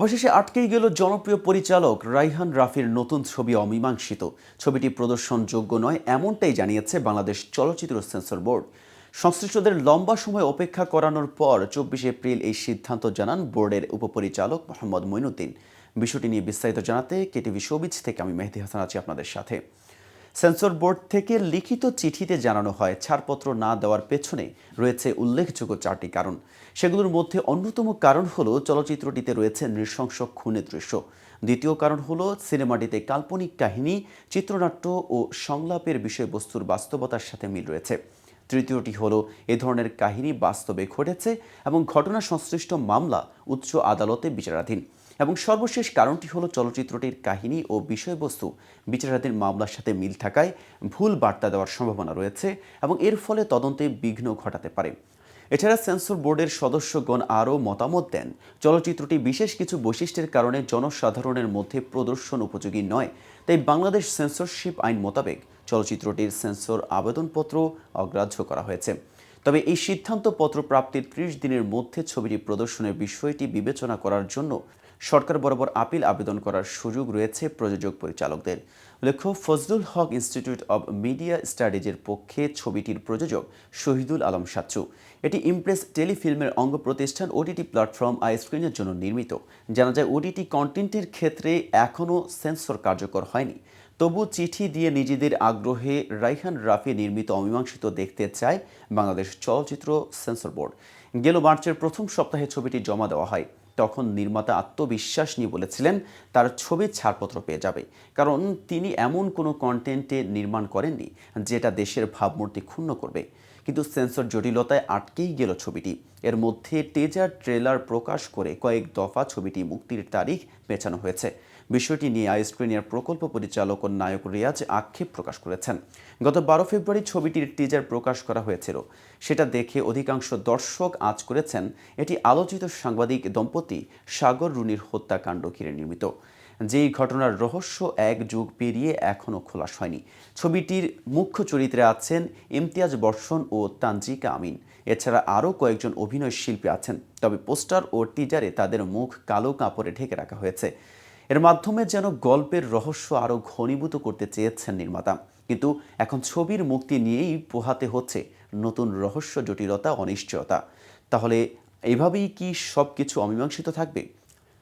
অবশেষে আটকেই গেল জনপ্রিয় পরিচালক রাইহান রাফির নতুন ছবি অমীমাংসিত। ছবিটি প্রদর্শনযোগ্য নয় এমনটাই জানিয়েছে বাংলাদেশ চলচ্চিত্র সেন্সর বোর্ড। সংশ্লিষ্টদের লম্বা সময় অপেক্ষা করানোর পর ২৪ এপ্রিল এই সিদ্ধান্ত জানান বোর্ডের উপপরিচালক মোহাম্মদ মঈনুদ্দিন। বিষয়টি নিয়ে বিস্তারিত জানাতে কেটিভি শোবিজ থেকে আমি মেহেদী হাসান আছি আপনাদের সাথে। সেন্সর বোর্ড থেকে লিখিত চিঠিতে জানানো হয় ছাড়পত্র না দেওয়ার পেছনে রয়েছে উল্লেখযোগ্য ৪টি কারণ। সেগুলোর মধ্যে অন্যতম কারণ হলো চলচ্চিত্রটিতে রয়েছে নৃশংস খুনের দৃশ্য। দ্বিতীয় কারণ হলো সিনেমাটিতে কাল্পনিক কাহিনী, চিত্রনাট্য ও সংলাপের বিষয়বস্তুর বাস্তবতার সাথে মিল রয়েছে। তৃতীয়টি হলো এ ধরনের কাহিনী বাস্তবে ঘটেছে এবং ঘটনা সংশ্লিষ্ট মামলা উচ্চ আদালতে বিচারাধীন। এবং সর্বশেষ কারণটি হলো চলচ্চিত্রটির কাহিনী ও বিষয়বস্তু বিচারাধীন মামলার সাথে মিল থাকায় ভুল বার্তা দেওয়ার সম্ভাবনা রয়েছে এবং এর ফলে তদন্তে বিঘ্ন ঘটাতে পারে। এছাড়া সেন্সর বোর্ডের সদস্যগণ আরও মতামত দেন, চলচ্চিত্রটি বিশেষ কিছু বৈশিষ্ট্যের কারণে জনসাধারণের মধ্যে প্রদর্শন উপযোগী নয়। তাই বাংলাদেশ সেন্সরশিপ আইন মোতাবেক চলচ্চিত্রটির সেন্সর আবেদনপত্র অগ্রাহ্য করা হয়েছে। তবে এই সিদ্ধান্তপত্র প্রাপ্তির ৩০ দিনের মধ্যে ছবিটি প্রদর্শনের বিষয়টি বিবেচনা করার জন্য সরকার বরাবর আপিল আবেদন করার সুযোগ রয়েছে প্রযোজক পরিচালকদের। উল্লেখ্য, ফজলুল হক ইনস্টিটিউট অব মিডিয়া স্টাডিজের পক্ষে ছবিটির প্রযোজক শহীদুল আলম সাচ্চু। এটি ইমপ্রেস টেলিফিল্মের অঙ্গ প্রতিষ্ঠান ওটিটি প্ল্যাটফর্ম আইস্ক্রিনের জন্য নির্মিত। জানা যায় ওটিটি কন্টেন্টের ক্ষেত্রে এখনও সেন্সর কার্যকর হয়নি। তবু চিঠি দিয়ে নিজেদের আগ্রহে রাইহান রাফি নির্মিত অমীমাংসিত দেখতে চায় বাংলাদেশ চলচ্চিত্র সেন্সর বোর্ড। গেল মার্চের প্রথম সপ্তাহে ছবিটি জমা দেওয়া হয়। তখন নির্মাতা আত্মবিশ্বাস নিয়ে বলেছিলেন তার ছবির ছাড়পত্র পেয়ে যাবে, কারণ তিনি এমন কোনো কন্টেন্টে নির্মাণ করেননি যেটা দেশের ভাবমূর্তি ক্ষুণ্ণ করবে। কিন্তু সেন্সর জটিলতায় আটকেই গেল ছবিটি। এর মধ্যে টিজার ট্রেলার প্রকাশ করে কয়েক দফা ছবিটি মুক্তির তারিখ পেছানো হয়েছে। বিষয়টি নিয়ে আইস্ক্রিনের প্রকল্প পরিচালক ও নায়ক রিয়াজ আক্ষেপ প্রকাশ করেছেন। গত ১২ ফেব্রুয়ারি ছবিটির টিজার প্রকাশ করা হয়েছিল। সেটা দেখে অধিকাংশ দর্শক আঁচ করেছেন এটি আলোচিত সাংবাদিক দম্পতি সাগর রুনির হত্যাকাণ্ড ঘিরে নির্মিত, যেই ঘটনার রহস্য এক যুগ পেরিয়ে এখনও খোলাস হয়নি। ছবিটির মুখ্য চরিত্রে আছেন ইমতিয়াজ বর্ষণ ও তানজিকা আমিন। এছাড়া আরও কয়েকজন অভিনয় শিল্পী আছেন, তবে পোস্টার ও টিজারে তাদের মুখ কালো কাপড়ে ঢেকে রাখা হয়েছে। এর মাধ্যমে যেন গল্পের রহস্য আরও ঘনীভূত করতে চেয়েছেন নির্মাতা। কিন্তু এখন ছবির মুক্তি নিয়েই পোহাতে হচ্ছে নতুন রহস্য, জটিলতা, অনিশ্চয়তা। তাহলে এভাবেই কি সব কিছু অমীমাংসিত থাকবে?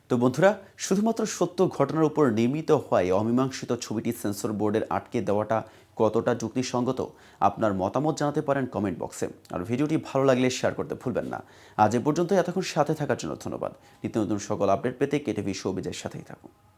তো বন্ধুরা, শুধুমাত্র সত্য ঘটনার উপর নির্মিত হওয়ায় অমীমাংসিত ছবিটি সেন্সর বোর্ডের আটকে দেওয়াটা কতটা যুক্তিসঙ্গত? আপনার মতামত জানাতে পারেন কমেন্ট বক্সে। আর ভিডিওটি ভালো লাগলে শেয়ার করতে ভুলবেন না। আজ এ পর্যন্ত, এতক্ষণ সাথে থাকার জন্য ধন্যবাদ। নিত্য নতুন সকল আপডেট পেতে কেটিভি শোবিজের সাথেই থাকুন।